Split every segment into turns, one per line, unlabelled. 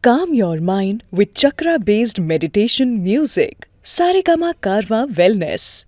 Calm your mind with chakra-based meditation music. Saregama Karwa Wellness.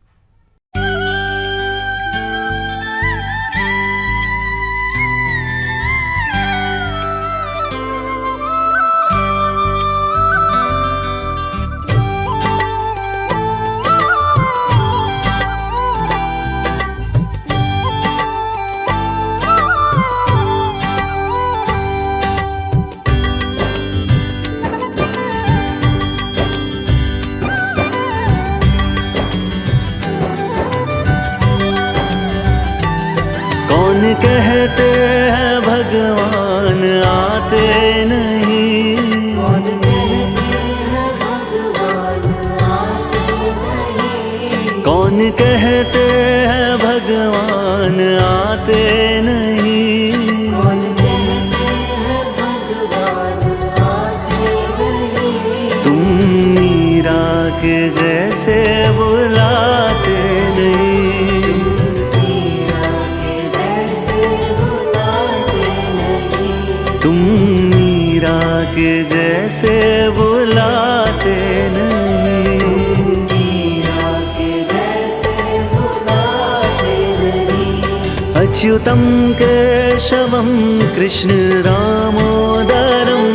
कौन कहते हैं भगवान आते नहीं,
कौन कहते हैं भगवान आते नहीं,
कौन कहते हैं भगवान आते नहीं,
कौन कहते हैं भगवान आते नहीं।
तुम मीरा के जैसे बुलाते नहीं, तुम मीरा के जैसे बुलाते नहीं,
मीरा के जैसे बुलाते नहीं।
अच्युतम केशवम कृष्ण दामोदरम,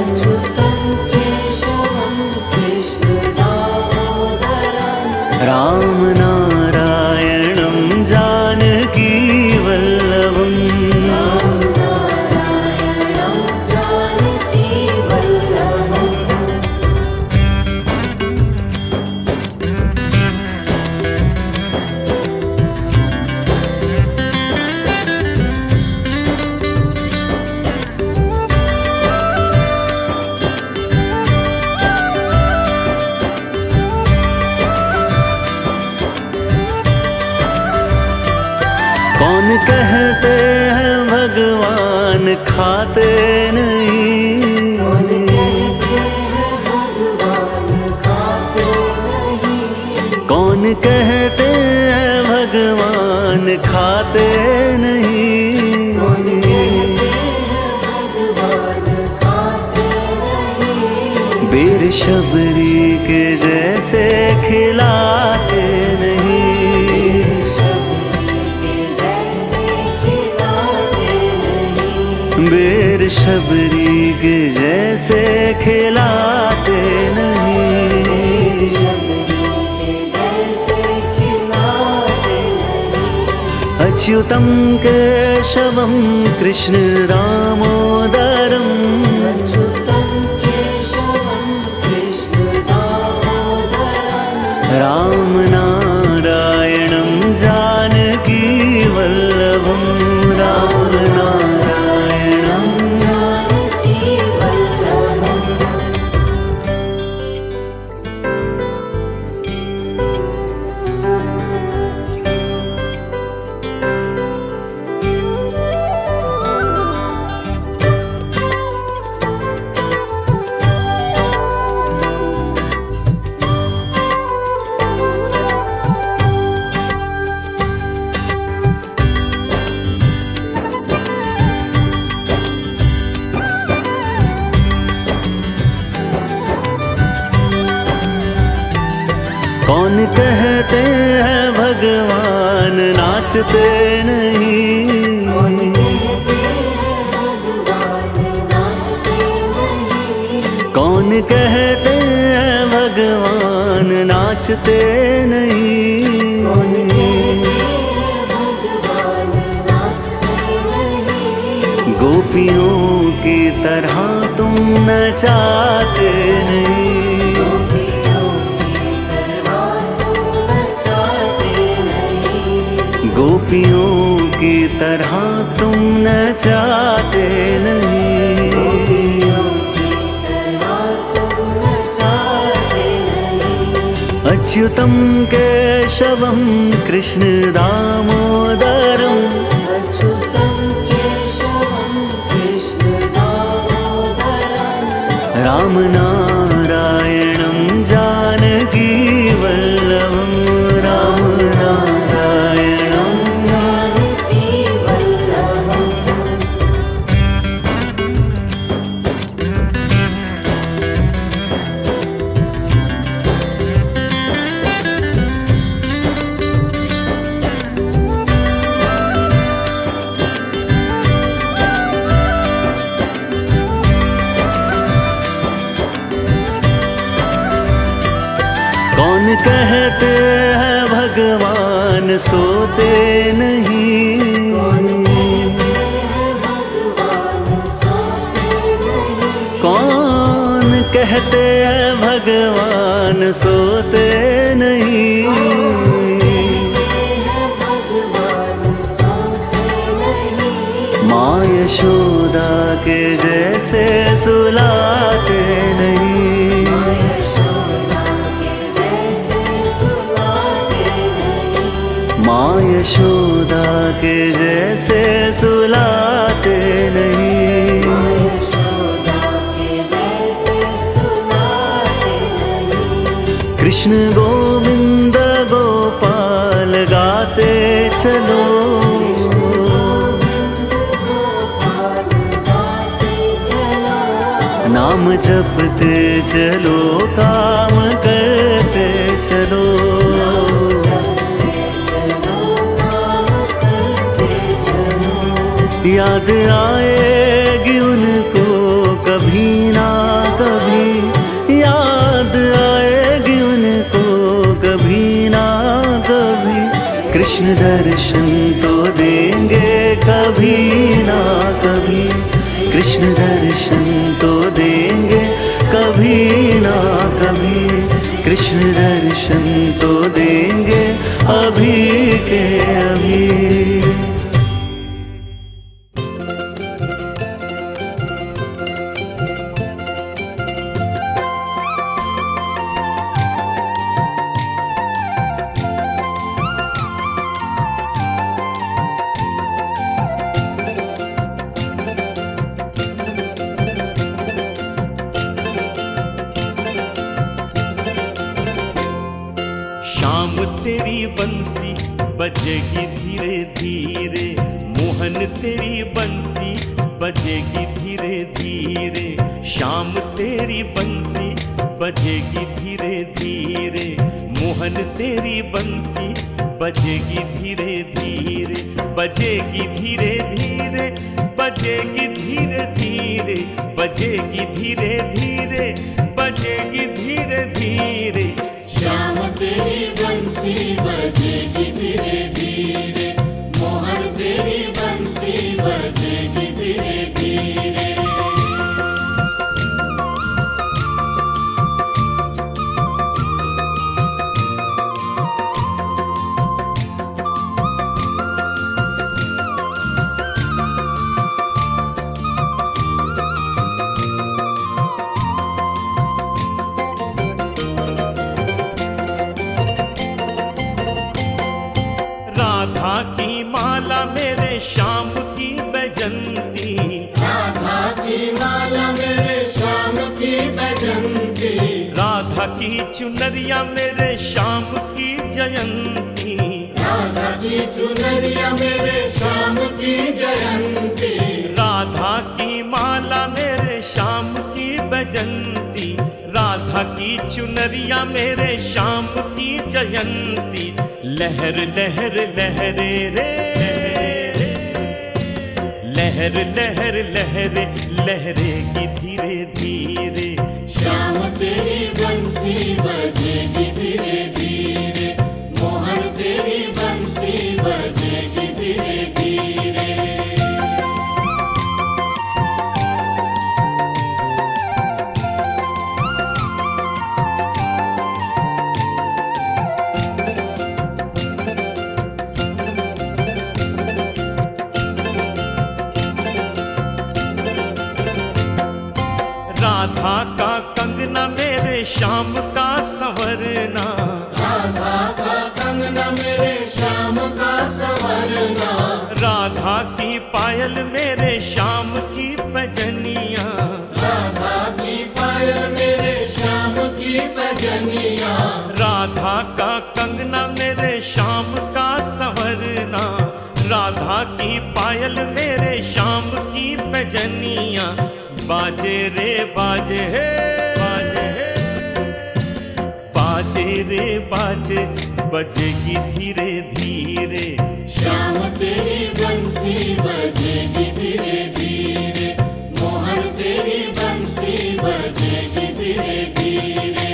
अच्युतम केशवम कृष्ण दामोदरम,
राम नारायणं जानकी वल्लभम, कौन कहते हैं भगवान खाते नहीं,
कौन कहते हैं भगवान खाते नहीं,
कौन कहते हैं भगवान खाते नहीं,
कौन कहते हैं भगवान खाते नहीं।
बेर शबरी के जैसे खिलाते नहीं, बेर शबरी के जैसे खिलाते नहीं, अच्युतम केशवम कृष्ण दामोदरम,
अच्युतम केशवम कृष्ण दामोदरम,
राम नारायणं जानकी वल्लभम, राम नारायणं
जानकी वल्लभम।
कौन कहते हैं भगवान नाचते नहीं,
कौन कहते हैं भगवान नाचते नहीं,
कौन कहते हैं भगवान नाचते नहीं,
कौन कहते हैं भगवान नाचते नहीं।
गोपियों की तरह तुम नचाते नहीं, गोपियों की तरह तुम नचाते नहीं,
गोपियों की तरह तुम नचाते नहीं।
अच्युतम केशवम कृष्ण दामोदरम,
अच्युतम केशवम कृष्ण दामोदरम,
राम नारायणं जानकी वल्लभम, राम नारायणं
जानकी वल्लभम।
कहते हैं भगवान सोते नहीं, कौन कहते हैं भगवान सोते नहीं। माँ यशोदा के जैसे सुलाते नहीं, माँ यशोदा के जैसे सुलाते नहीं। कृष्ण गोविंद गोपाल गाते चलो, नाम जपते चलो, काम करते चलो। याद आएगी उनको कभी ना कभी, याद आएगी उनको कभी ना कभी। कृष्ण दर्शन तो देंगे कभी ना कभी, कृष्ण दर्शन तो देंगे कभी ना कभी, कृष्ण दर्शन तो देंगे अभी के अभी।
शाम तेरी बंसी बजेगी धीरे धीरे, मोहन तेरी बंसी बजेगी धीरे धीरे। शाम तेरी बंसी बजेगी धीरे धीरे, मोहन तेरी बंसी बजेगी धीरे धीरे। बजेगी धीरे धीरे, बजेगी धीरे धीरे, बजेगी धीरे धीरे, बजेगी धीरे धीरे।
श्याम तेरी बंसी बजेगी धीरे धीरे, मोहन तेरी बंसी बजेगी धीरे धीरे।
राधा की माला मेरे श्याम की बजंती,
राधा की माला मेरे श्याम की बजंती,
राधा की चुनरिया मेरे श्याम की जयंती,
राधा की चुनरिया मेरे श्याम की जयंती।
राधा की माला मेरे श्याम की बजंती, राधा की चुनरिया मेरे श्याम की जयंती। लहर लहर लहरे रे, लहर लहर लहरे लहरेगी धीरे धीरे।
श्याम तेरी बंसी बजेगी धीरे धीरे, मोहन तेरी बंसी बजेगी धीरे धीरे।
राधा का कंगना मेरे श्याम का संवरना,
राधा का कंगना मेरे श्याम का संवरना,
राधा की पायल मेरे श्याम की बजनिया,
राधा की पायल मेरे श्याम की बजनिया।
राधा का कंगना मेरे श्याम का संवरना, राधा की पायल मेरे श्याम की बजनिया। बाजे रे बाजे हे, बाजे हे, बाजे रे बाजे, बजेगी धीरे धीरे।
श्याम तेरी बंसी बजेगी धीरे धीरे, मोहन तेरी बंसी बजेगी धीरे धीरे।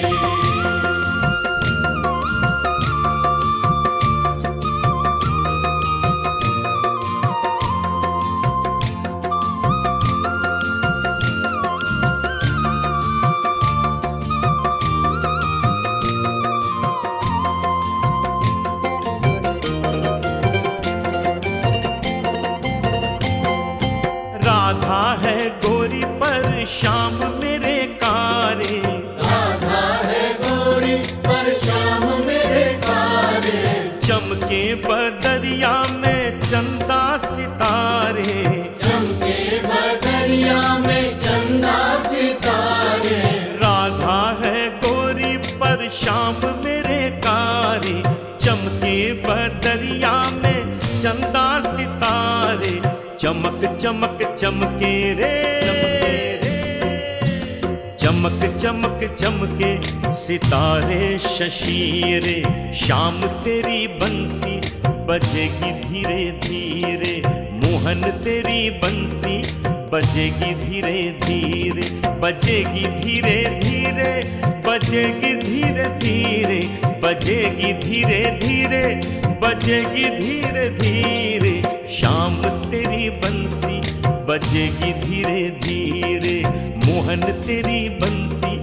शाम मेरे कारी, चमके बदरिया में चंदा सितारे, चमक चमक चमके रे, चमक चमक चमके सितारे शशीरे। शाम तेरी बंसी बजेगी धीरे धीरे, मोहन तेरी बंसी बजेगी धीरे धीरे, बजेगी धीरे धीरे, बजेगी धीरे धीरे, बजेगी धीरे धीरे, बजेगी धीरे धीरे। शाम तेरी बंसी बजेगी धीरे धीरे, मोहन तेरी बंसी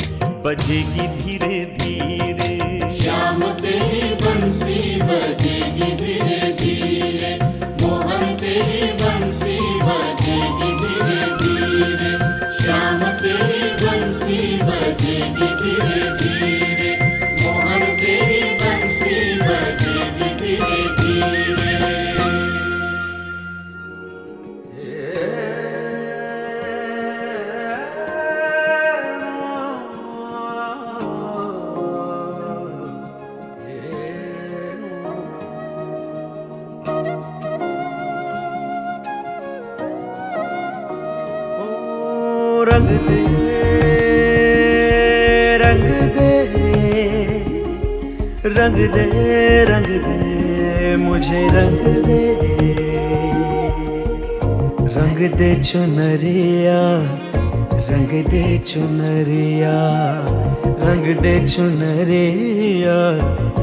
बजेगी धीरे धीरे।
श्याम तेरी बंसी बजेगी धीरे धीरे, मोहन तेरी बंसी बजेगी धीरे धीरे। श्याम तेरी बंसी बजेगी धीरे धीरे, मोहन तेरी बंसी बजेगी धीरे धीरे।
रंग दे रंग दे रंग दे रंग दे मुझे रंग दे, रंग दे चुनरिया, रंग दे चुनरिया, रंग दे चुनरिया,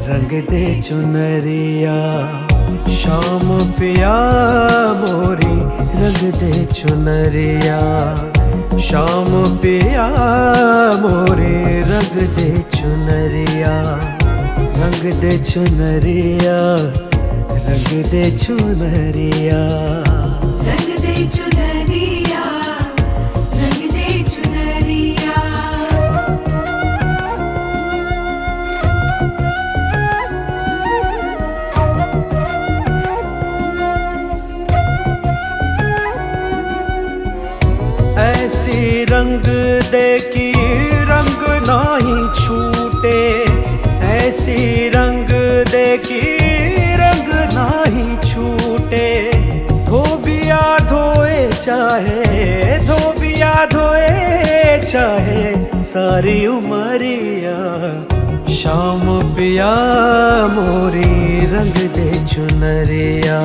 रंग दे चुनरिया। शाम पिया मोरी रंग दे चुनरिया, शाम पिया मोरे रंग दे चुनरिया, रंग दे चुनरिया, रंग दे चुनरिया,
रंग दे चुनरिया, रंग दे चुनरिया।
ऐसी रंग दे कि रंग नाही छूटे, ऐसी रंग दे कि रंग नाही छूटे। धोबिया धोए चाहे, धोबिया धोए चाहे सारी उमरिया। शाम पिया मोरी रंग दे चुनरिया,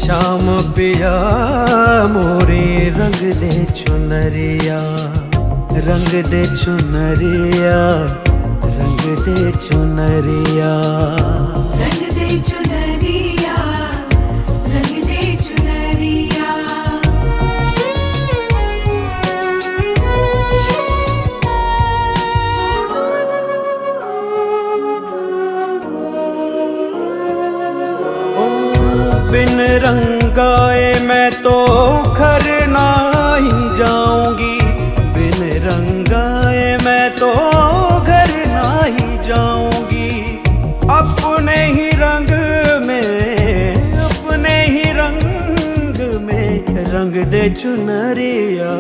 शाम पिया मोरे रंग दे चुनरिया, रंग दे चुनरिया, रंग दे चुनरिया,
रंग दे चुनरिया, रंग दे चुनरिया।
बिन रंगाए मैं तो घर नहीं जाऊंगी, बिन रंगाए मैं तो घर नहीं जाऊंगी। अपने ही रंग में, अपने ही रंग में रंग दे चुनरिया।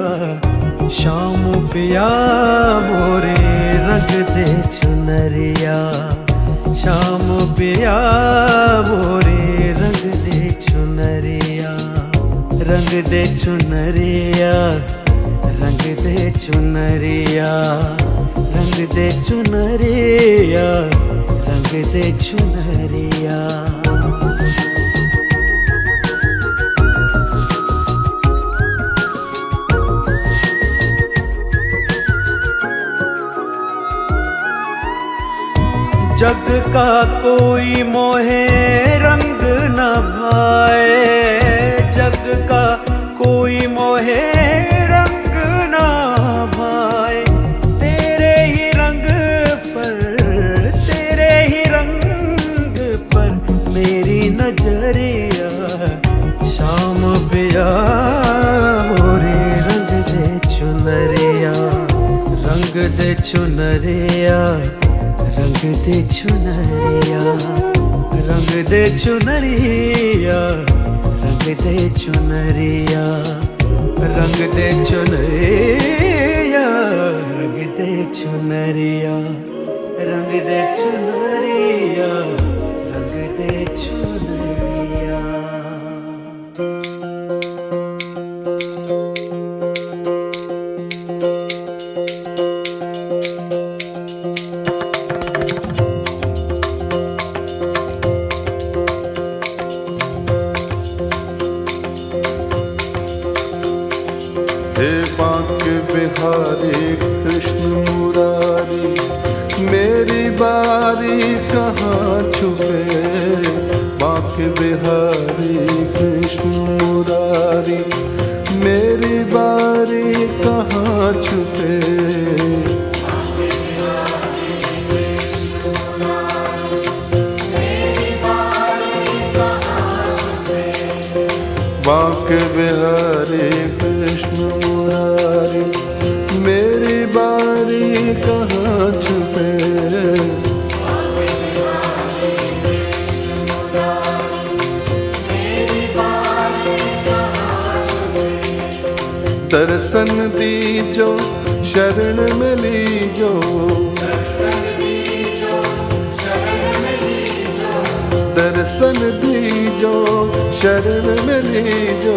शाम पिया मोरे रंग दे चुनरिया, शाम पिया मोरे रंग दे चुनरिया, रंग दे चुनरिया, रंग दे चुनरिया, रंग दे चुनरिया, रंग दे चुनरिया। जग का कोई मोहे रंग न भाए, जग का कोई मोहे रंग न भाए। तेरे ही रंग पर, तेरे ही रंग पर मेरी नजरिया। शाम पिया मोरे रंग दे चुनरिया, रंग दे चुनरिया, रंग दे चुनरिया, रंग दे चुनरिया, रंग दे चुनरिया, रंग दे चुनरिया, रंग दे चुनरिया, रंग दे चुनरिया, रंग दे चुनरिया।
हे बांके बिहारी कृष्ण मुरारी, मेरी बारी कहाँ छुपे। बांके बिहारी कृष्ण मुरारी, मेरी बारी कहाँ छुपे। बांके बिहारी कृष्ण मुरारी, मेरी बारी कहाँ छुपे। दर्शन दीजो शरण में लीजो, दर्शन दीजो शरण में लीजो।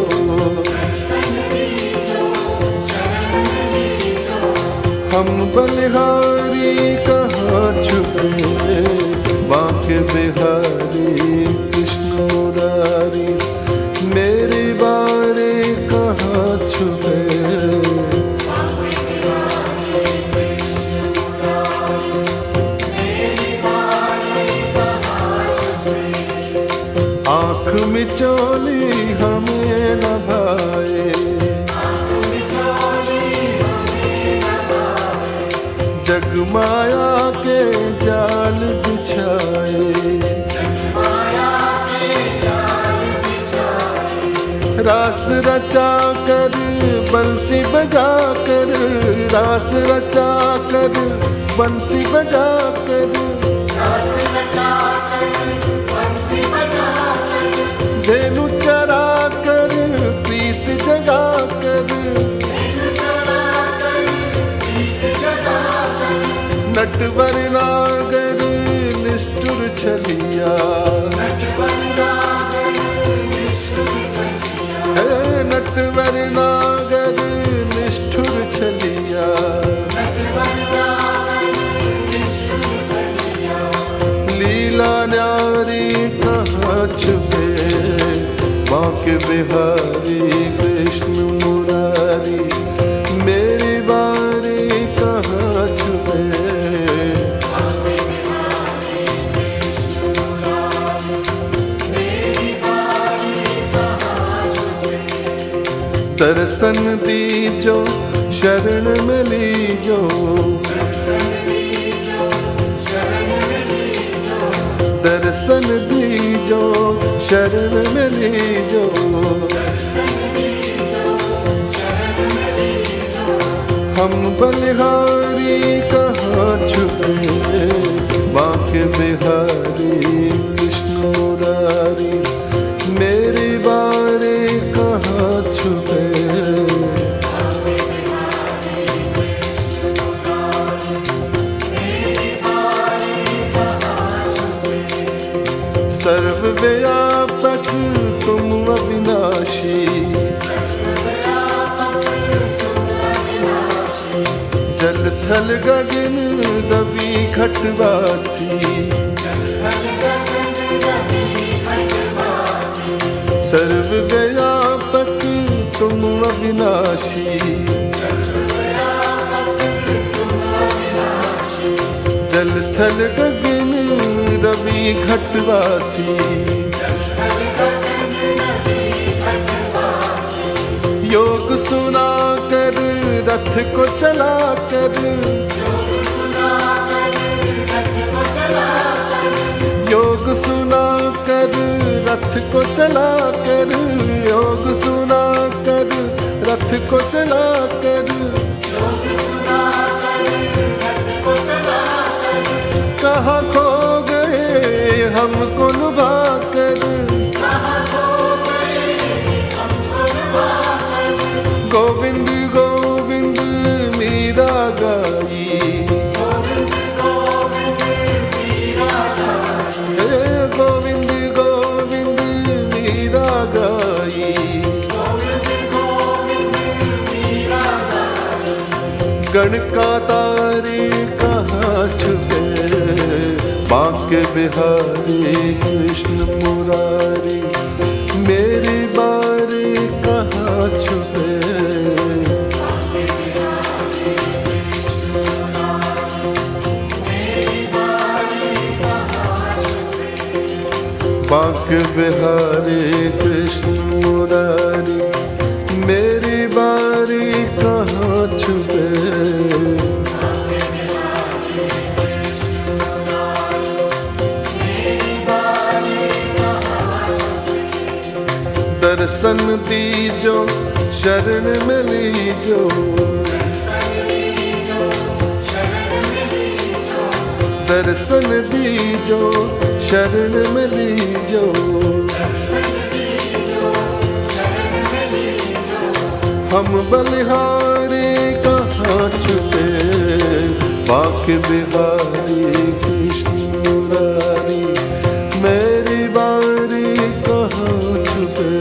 हम बलिहारी कहाँ छुपे। बांके बिहारी कृष्ण मुरारी, मेरी बारी कहाँ छुपे। आँख मिचोली हमें न भाए, जग माया के जाल बिछाए। रास रचा कर बंसी बजा कर, रास रचा कर बंसी बजा कर। धेनु चरा कर प्रीत जगा कर, नटवर नागर निष्ठुर छलिया। नटवर नागर निष्ठुर छलिया। लीला न्यारी कहाँ छुपे। बांके बिहारी कृष्ण मुरारी, मेरी बारी कहाँ छुपे। दर्शन दीजो शरण में लीजो, दर्शन दीजो शरण में लीजो। हम बलिहारी कहाँ छुपे। बांके बिहारी कृष्ण मुरारी, मेरी बारी कहाँ छुपे। सर्वव्यापक तुम अविनाशी, जल थल गगन रवि घटवासी। सर्वव्यापक तुम अविनाशी, जल थल गगन रवि घटवासी। योग सुना कर रथ को चला कर, योग सुना कर रथ को चला कर, योग सुना कर रथ को चला कर। कहाँ खो गए हमको लुभा कर, गोविंद गोविंद मीरा गाई। गणका तारी कहाँ छुपे, बांके बिहारी कृष्ण मुरारी मेरी बारी कहाँ छुपे। बांके बिहारी कृष्ण मुरारी मेरी बारी कहाँ छुपे। दर्शन दीजो शरण में लीजो, दर्शन दीजो शरण में लीजो। हम बलिहारी कहाँ छुपे, बांके बिहारी कृष्ण मुरारी मेरी बारी कहाँ छुपे।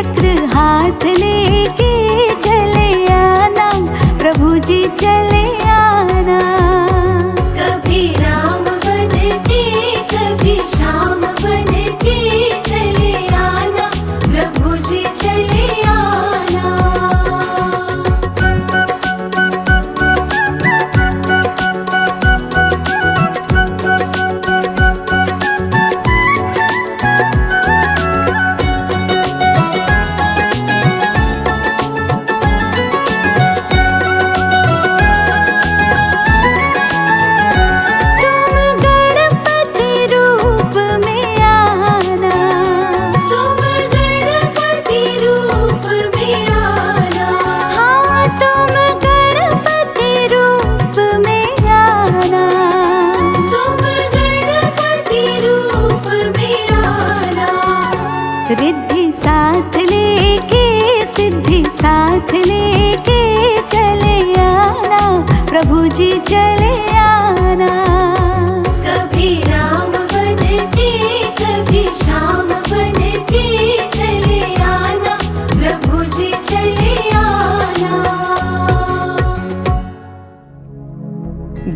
चक्र हाथ लेके चले आना, प्रभु जी चले आना।
कभी राम बन के कभी श्याम बन के चले आना, प्रभु जी चले आना।
रिद्धि साथ लेके सिद्धि साथ लेके चले आना, प्रभु जी चले आना।
कभी राम बन के कभी श्याम बन के चले आना, प्रभु जी चले आना।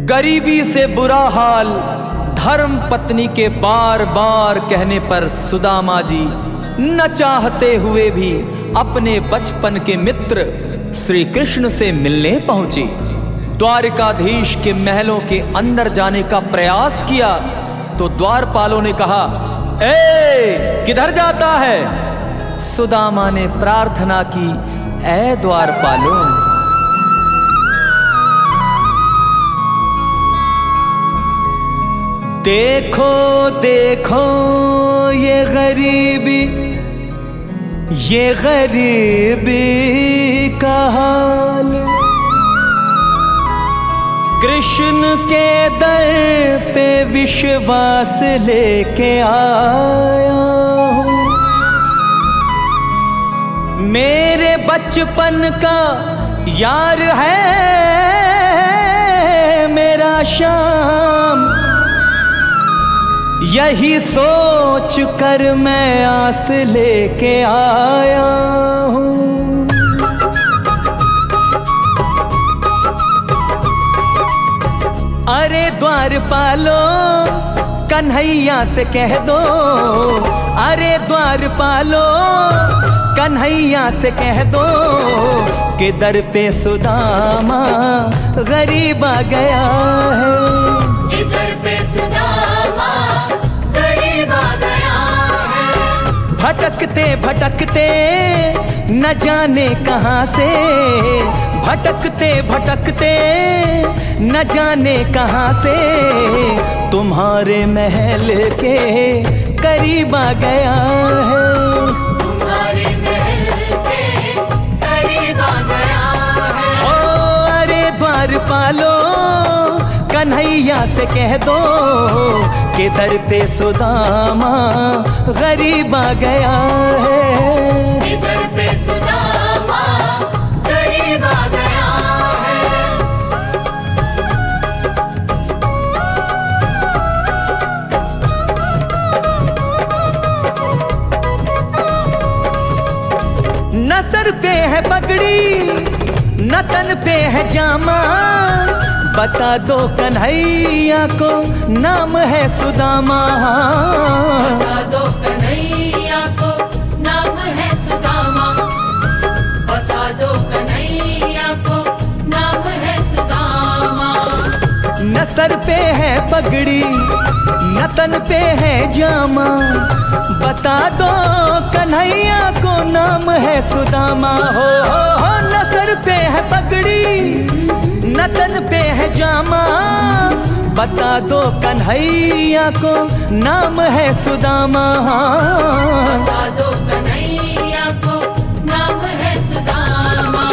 गरीबी से बुरा हाल धर्म पत्नी के बार बार कहने पर सुदामा जी न चाहते हुए भी अपने बचपन के मित्र श्री कृष्ण से मिलने पहुंचे। द्वारिकाधीश के महलों के अंदर जाने का प्रयास किया तो द्वारपालों ने कहा, ए किधर जाता है? सुदामा ने प्रार्थना की, ए द्वारपालों, देखो देखो ये गरीबी का हाल, कृष्ण के दर पे विश्वास लेके आया हूँ। मेरे बचपन का यार है मेरा श्याम, यही सोच कर मैं आस लेके आया हूँ। अरे द्वारपालो कन्हैया से कह दो, अरे द्वारपालो कन्हैया से कह दो कि दर पे सुदामा गरीब आ गया है।
इधर पे सुदामा गरीब आ गया है।
भटकते भटकते न जाने कहाँ से, भटकते भटकते न जाने कहाँ से तुम्हारे महल के करीब आ गया है।
तुम्हारे महल के करीब आ गया है।
ओ अरे द्वारपालो कन्हैया से कह दो कि दर पे सुदामा गरीब आ गया है।
इधर पे सुदामा गरीब आ गया है।
न सर पे है पगड़ी न तन पे है जामा, बता दो कन्हैया को नाम है सुदामा।
बता दो कन्हैया को नाम है सुदामा। बता दो कन्हैया को नाम है सुदामा।
न सर पे है पगड़ी न तन पे है जामा, बता दो कन्हैया को नाम है सुदामा। हो न सर पे है पगड़ी न तन पे है जामा, बता दो कन्हैया को नाम है सुदामा।
बता दो कन्हैया को नाम है सुदामा।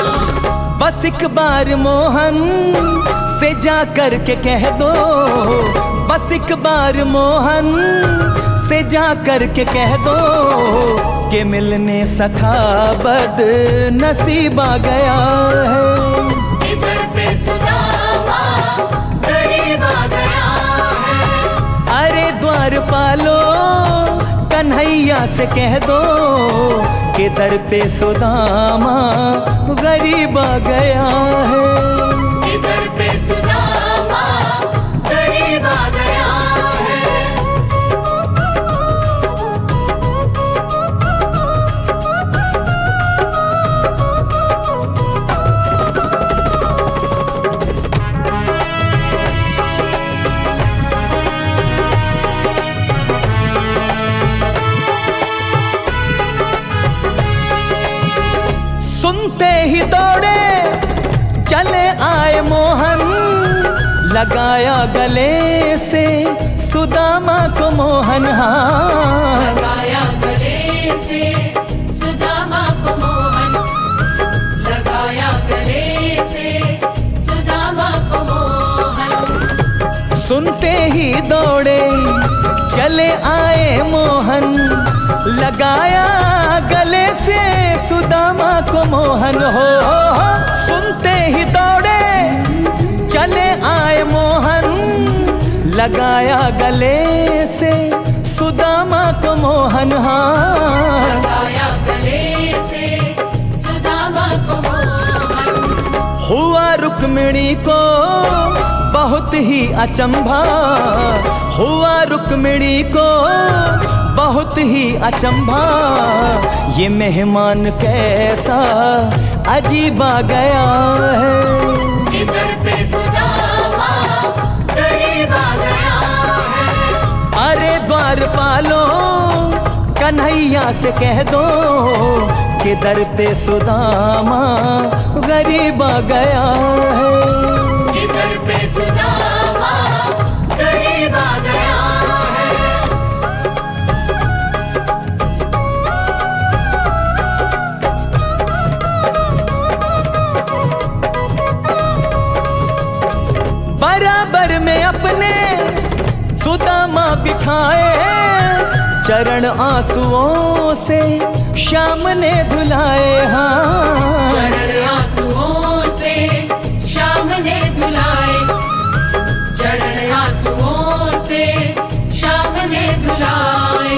बस एक बार मोहन से जा कर के कह दो, बस एक बार मोहन से जा कर के कह दो कि मिलने सखा बद नसीब आ गया है।
इधर पे सुदामा गरीब आ गया है।
अरे द्वारपालो कन्हैया कन्हैया से कह दो कि दर पे सुदामा गरीब आ गया है।
इधर पे सुदामा गरीब आ गया है।
सुनते ही दौड़े चले आए मोहन, लगाया गले से सुदामा को मोहन। हाँ
लगाया गले से सुदामा को मोहन, लगाया गले से सुदामा को मोहन।
सुनते ही दौड़े चले आए मोहन, लगाया गले से सुदामा को मोहन। हो सुनते ही दौड़े चले आए मोहन, लगाया गले से सुदामा को मोहन। हाँ
लगाया गले से सुदामा को मोहन।
हुआ रुक्मिणी को बहुत ही अचंभा, हुआ रुक्मिणी को बहुत ही अचंभा, ये मेहमान कैसा अजीब आ गया है।
इधर पे सुदामा गरीब आ गया है।
अरे द्वारपालो कन्हैया से कह दो कि दर पे सुदामा गरीब आ गया है।
इधर पे सुदामा गरीब आ गया है।
बराबर में अपने सुदामा बिठाए, चरण आंसुओं से श्याम ने धुलाए। हाँ
चरण आंसुओं से श्याम ने धुलाए, चरण आंसुओं से श्याम ने धुलाए।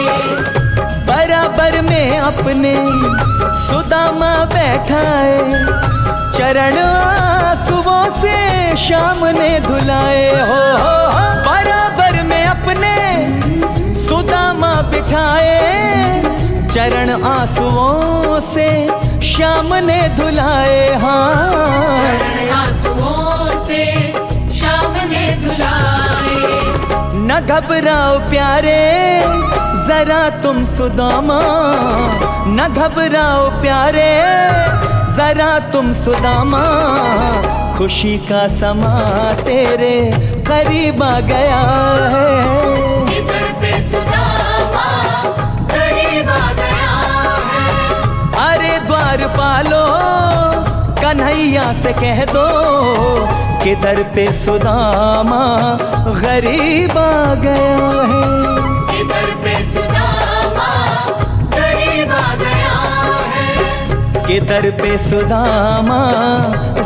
बराबर में अपने सुदामा बैठाए, चरण आंसुओं से श्याम ने धुलाए। हो बराबर में अपने सुदामा बिठाए, चरण आंसुओं से श्याम ने धुलाए। हाँ
चरण आंसुओं से श्याम ने धुलाए।
न घबराओ प्यारे जरा तुम सुदामा, न घबराओ प्यारे जरा तुम सुदामा, खुशी का समा तेरे करीब आ गया है।
इधर पे सुदामा गरीब आ गया है।
अरे द्वारपालो कन्हैया से कह दो कि दर पे सुदामा गरीब आ गया है।
इधर पे सुदामा गरीब आ गया है।
कि दर पे सुदामा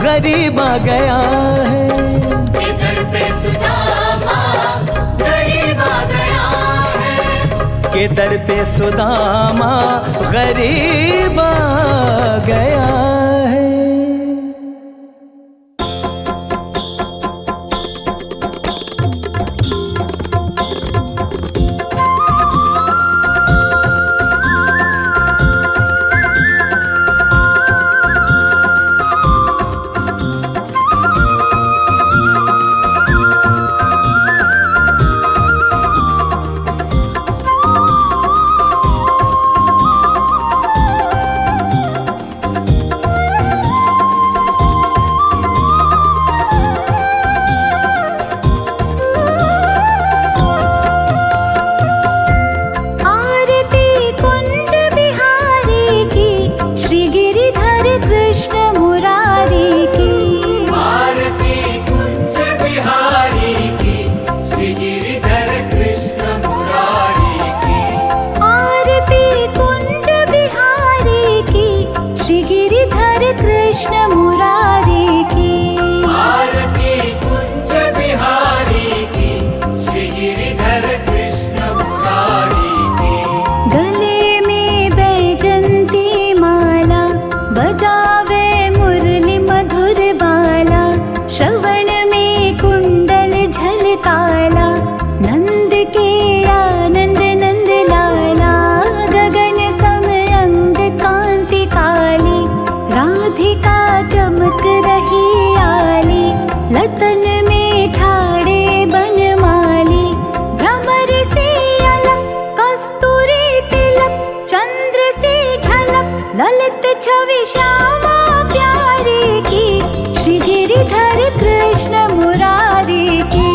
गरीब आ गया है।
इधर पे सुदामा गरीब आ गया है।
कि दर पे सुदामा गरीब आ गया है।
छवि श्यामा प्यारी की, श्री गिरिधर कृष्ण मुरारी की।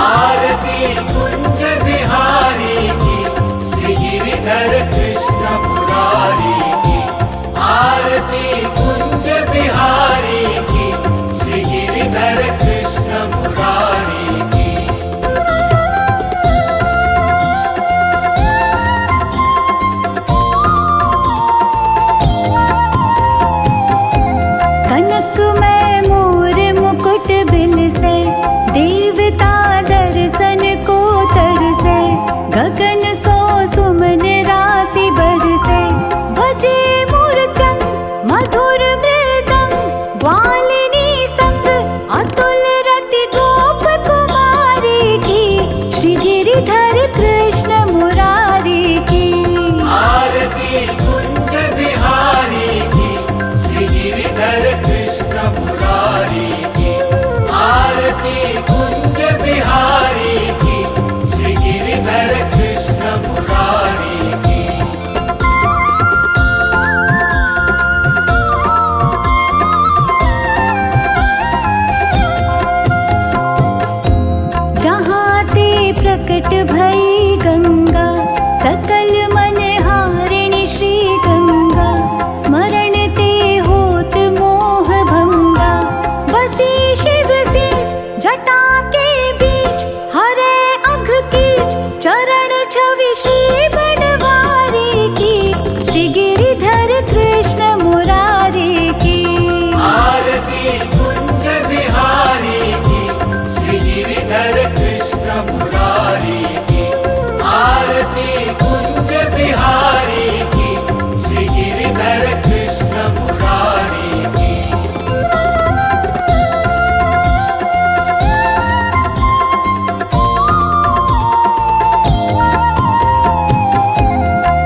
आरती कुंज बिहारी की, श्री गिरिधर कृष्ण मुरारी की। आरती कुंज बिहारी की, श्री गिरिधर कृष्ण मुरारी की।
कनक में मोर मुकुट बिल से, देवता दर्शन को तरसे। गगन सो सुमन राशि बरसे, बजे मूर्छंग मधुर मृदंग। ग्वालिनी संग अतुल रति गोप कुमारी की, श्री गिरिधर कृष्ण मुरारी की।
आरती कुंज बिहारी की, श्री गिरिधर कृष्ण मुरारी की। आरती कुंज बिहारी की, श्री गिरिधर कृष्ण मुरारी की।
जहाँ ते प्रकट भई गंगा, सकल मन हारिणी श्री गंगा। स्मरण ते होत मोह भंगा, बसी शिव शीस जटा के बीच। हरे अघ कीच चरण छवि श्री बनवारी की, श्री गिरिधर कृष्ण मुरारी की।
आरती कुंज बिहारी की, श्री गिरिधर कृष्ण मुरारी की। आरती कुंज बिहारी की, श्री गिरिधर कृष्ण मुरारी की।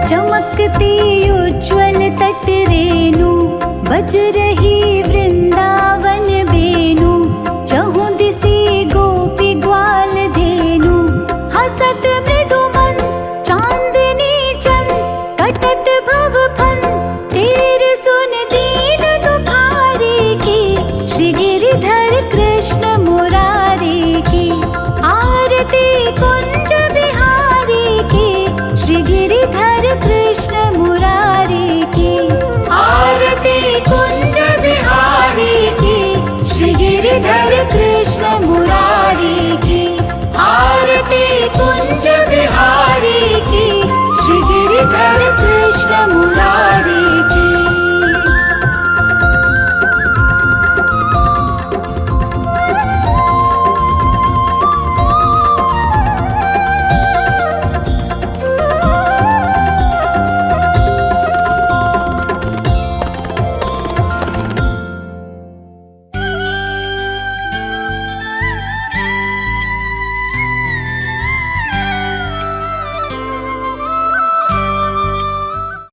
चमकती